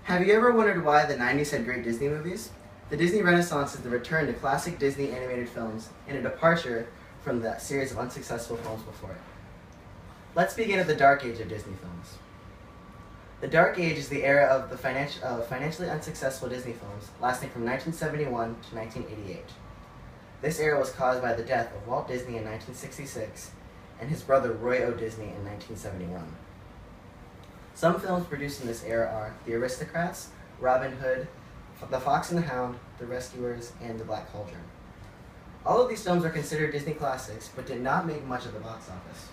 Have you ever wondered why the 90s had great Disney movies? The Disney Renaissance is the return to classic Disney animated films and a departure from the series of unsuccessful films before it. Let's begin at the dark age of Disney films. The dark age is the era of the financially unsuccessful Disney films, lasting from 1971 to 1988. This era was caused by the death of Walt Disney in 1966 and his brother Roy O. Disney in 1971. Some films produced in this era are The Aristocrats, Robin Hood, The Fox and the Hound, The Rescuers, and The Black Cauldron. All of these films are considered Disney classics, but did not make much of the box office.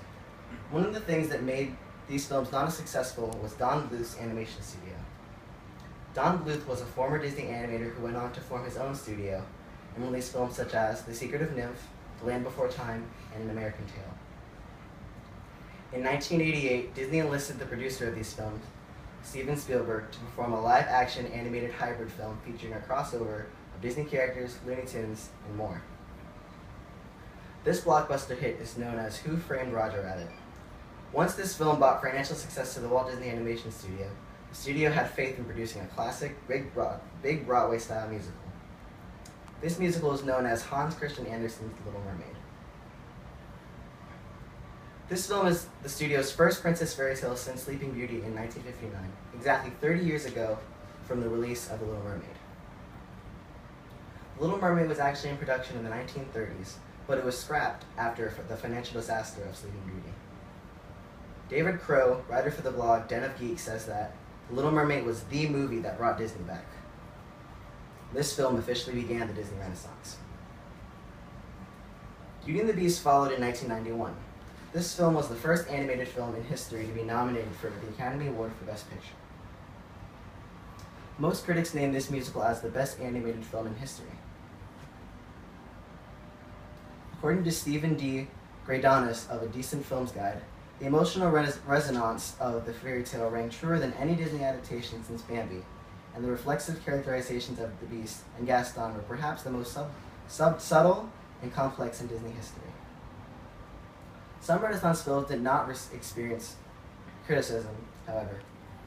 One of the things that made these films not as successful was Don Bluth's animation studio. Don Bluth was a former Disney animator who went on to form his own studio and released films such as The Secret of Nymph, The Land Before Time, and An American Tale. In 1988, Disney enlisted the producer of these films, Steven Spielberg, to perform a live-action animated hybrid film featuring a crossover of Disney characters, Looney Tunes, and more. This blockbuster hit is known as Who Framed Roger Rabbit. Once this film brought financial success to the Walt Disney Animation Studio, the studio had faith in producing a classic, big Broadway-style musical. This musical is known as Hans Christian Andersen's Little Mermaid. This film is the studio's first princess fairy tale since Sleeping Beauty in 1959, exactly 30 years ago from the release of The Little Mermaid. The Little Mermaid was actually in production in the 1930s, but it was scrapped after the financial disaster of Sleeping Beauty. David Crow, writer for the blog Den of Geeks, says that The Little Mermaid was the movie that brought Disney back. This film officially began the Disney Renaissance. Beauty and the Beast followed in 1991. This film was the first animated film in history to be nominated for the Academy Award for Best Picture. Most critics name this musical as the best animated film in history. According to Stephen D. Gradanis of A Decent Films Guide, the emotional resonance of the fairy tale rang truer than any Disney adaptation since Bambi, and the reflexive characterizations of the Beast and Gaston were perhaps the most subtle and complex in Disney history. Some Renaissance films did not experience criticism, however.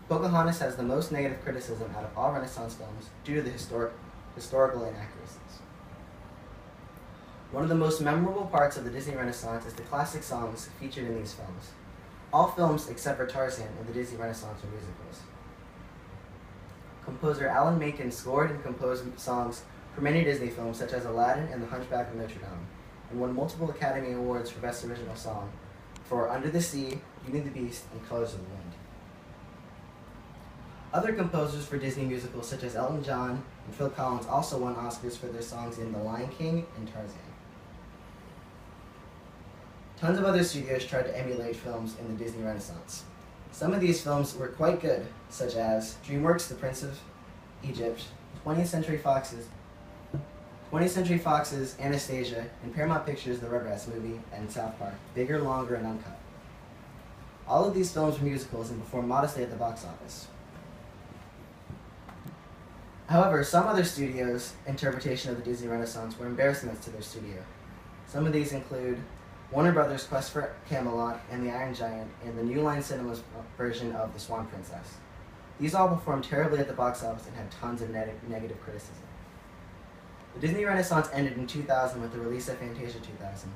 Pocahontas has the most negative criticism out of all Renaissance films due to the historical inaccuracies. One of the most memorable parts of the Disney Renaissance is the classic songs featured in these films. All films except for Tarzan in the Disney Renaissance are musicals. Composer Alan Menken scored and composed songs for many Disney films such as Aladdin and The Hunchback of Notre Dame, and won multiple Academy Awards for Best Original Song for Under the Sea, Beauty and the Beast, and Colors of the Wind. Other composers for Disney musicals such as Elton John and Phil Collins also won Oscars for their songs in The Lion King and Tarzan. Tons of other studios tried to emulate films in the Disney Renaissance. Some of these films were quite good, such as DreamWorks' The Prince of Egypt, 20th Century Fox's Anastasia, and Paramount Pictures' The Rugrats movie, and South Park, Bigger, Longer, and Uncut. All of these films were musicals and performed modestly at the box office. However, some other studios' interpretation of the Disney Renaissance were embarrassments to their studio. Some of these include Warner Brothers' Quest for Camelot and The Iron Giant, and the New Line Cinema's version of The Swan Princess. These all performed terribly at the box office and had tons of negative criticism. The Disney Renaissance ended in 2000 with the release of Fantasia 2000.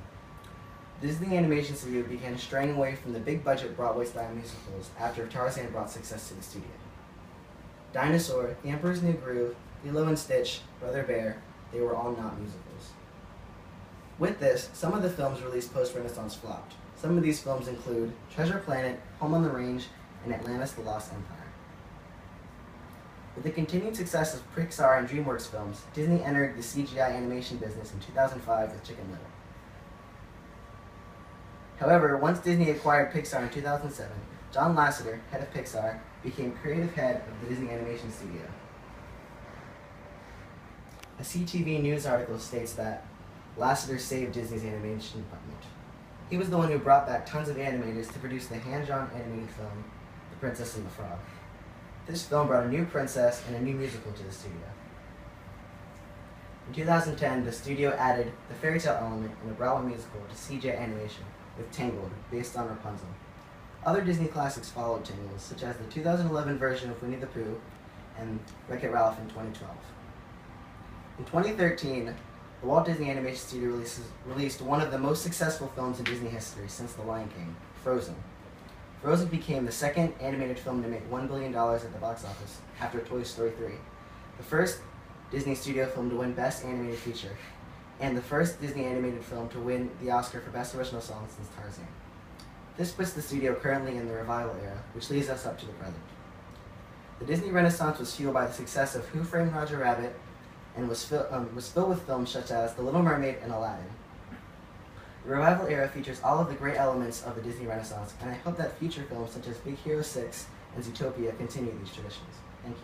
The Disney Animation Studio began straying away from the big-budget Broadway-style musicals after Tarzan brought success to the studio. Dinosaur, The Emperor's New Groove, Lilo and Stitch, Brother Bear, they were all not musicals. With this, some of the films released post-Renaissance flopped. Some of these films include Treasure Planet, Home on the Range, and Atlantis: The Lost Empire. With the continued success of Pixar and DreamWorks films, Disney entered the CGI animation business in 2005 with Chicken Little. However, once Disney acquired Pixar in 2007, John Lasseter, head of Pixar, became creative head of the Disney Animation Studio. A CTV News article states that Lasseter saved Disney's animation department. He was the one who brought back tons of animators to produce the hand-drawn animated film, The Princess and the Frog. This film brought a new princess and a new musical to the studio. In 2010, the studio added the fairy tale element in the Broadway musical to CGI animation, with Tangled, based on Rapunzel. Other Disney classics followed Tangled, such as the 2011 version of Winnie the Pooh and Wreck-It Ralph in 2012. In 2013, the Walt Disney Animation Studio released one of the most successful films in Disney history since The Lion King, Frozen. Frozen became the second animated film to make $1 billion at the box office, after Toy Story 3, the first Disney studio film to win Best Animated Feature, and the first Disney animated film to win the Oscar for Best Original Song since Tarzan. This puts the studio currently in the revival era, which leads us up to the present. The Disney Renaissance was fueled by the success of Who Framed Roger Rabbit, and was filled with films such as The Little Mermaid and Aladdin. The revival era features all of the great elements of the Disney Renaissance, and I hope that future films such as Big Hero 6 and Zootopia continue these traditions. Thank you.